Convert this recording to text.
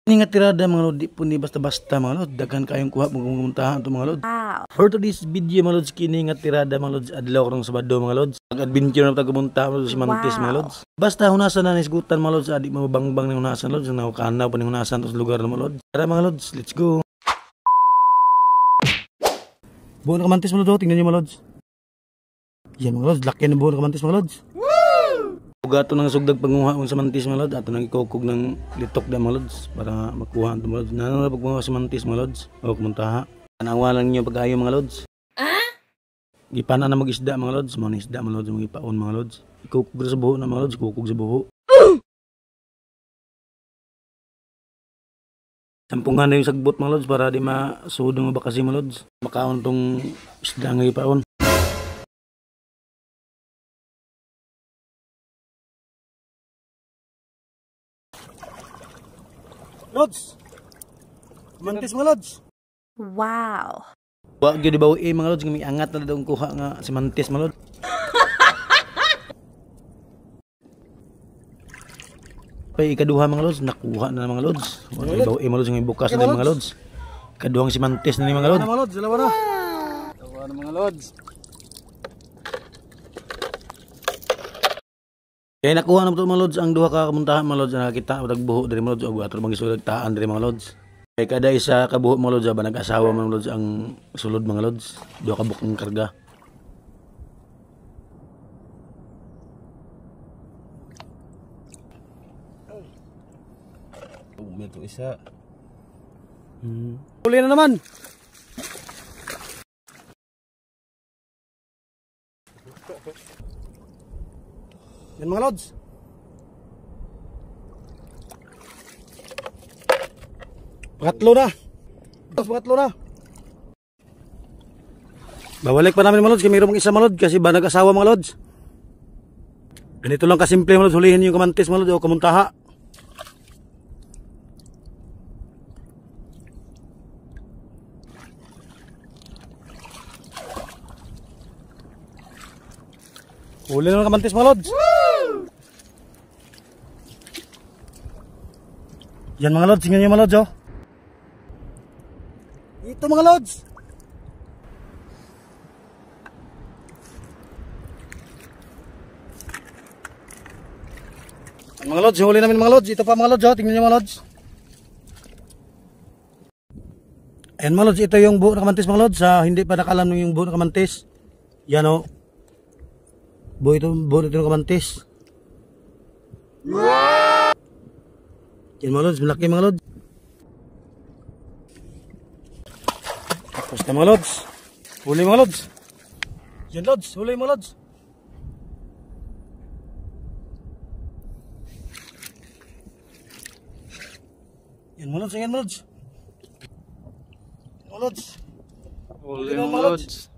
Ini nga tirada mga lod, di po ni basta-basta mga lod. Daghan kayong kuha mong kumuntahan ito mga lod. For today's video mga lods, kini nga tirada mga lods, adlaw karong Sabado mga lods. Pag-adventure na tagumunta mga lods, si Mantis mga lods. Basta hunasan na nisgutan mga lods, adi mabangbang ni hunasan lods, nakukanaw pa ni hunasan sa lugar na mga lods. Tara mga lods, let's go. Buo na kamantis mga lods, tingnan nyo mga lods. Yan mga lods, laki na buo na kamantis mga lods. Ato nang sugdag panguha sa mantis mga lods, ato nang ikukog ng litok na mga lods para makuha ito mga lods. Nanong na pagpunga sa mantis mga lods, o kumuntaha. Anawa lang nyo pag-ayo mga lods. Gipana na mag-isda mga lods, mga isda mga lods, mga ipaon mga lods. Ikukog sa buho na mga lods, ikukog sa buho. Sampungan na yung sagbot mga lods para di masudong mga bakasi mga lods. Makaon tong isda nga ipaon. Lods! Mantis mga lods! Wow! Wag gyud bawo mga lods, kami angat na daw kuha nga si Mantis mga lods. Pay ikaduha mga lods, nakuha na mga lods. Wag bawo mga lods nga bukas na mga lods. Kaduhang si Mantis na ni mga lods. Mga lods, dalawa na. Dalawa na mga lods. Kaya nakuha na ito mga lods ang duha ka kamuntahan mga lods, nakakita tagbuho dari mga lods og ato bang isulag taan dari mga lods. Kaya kada isa kabuho mga lods ba nag-asawa mga lods ang sulod mga lods, duha ka bukong karga. Ito isa. Huli na naman. Yan mga lods. Pangatlo na. Pangatlo na. Babalik pa namin mga lods. Kaya mayroong isa mga lods. Kasi ba nag-asawa mga lods. Ganito lang kasimple mga lods. Hulihin yung kamantis mga lods. O kamuntaha. Huli na ng kamantis mga lods. Yan mga lods, tingnan nyo mga lods oh. Ito mga lods. Mga lods, huli namin mga lods. Ito pa mga lods oh, tingnan nyo mga lods. Ayan mga lods, ito yung buo na kamantis mga lods. Hindi pa nakalam yung buo na kamantis. Yan oh. Buo ito yung kamantis. Yan mga lods, malaki mga lods. Tapos na mga lods. Huli mga lods. Yan lods, huli mga lods. Yan mga lods, yan mga lods. Mga lods. Huli mga lods.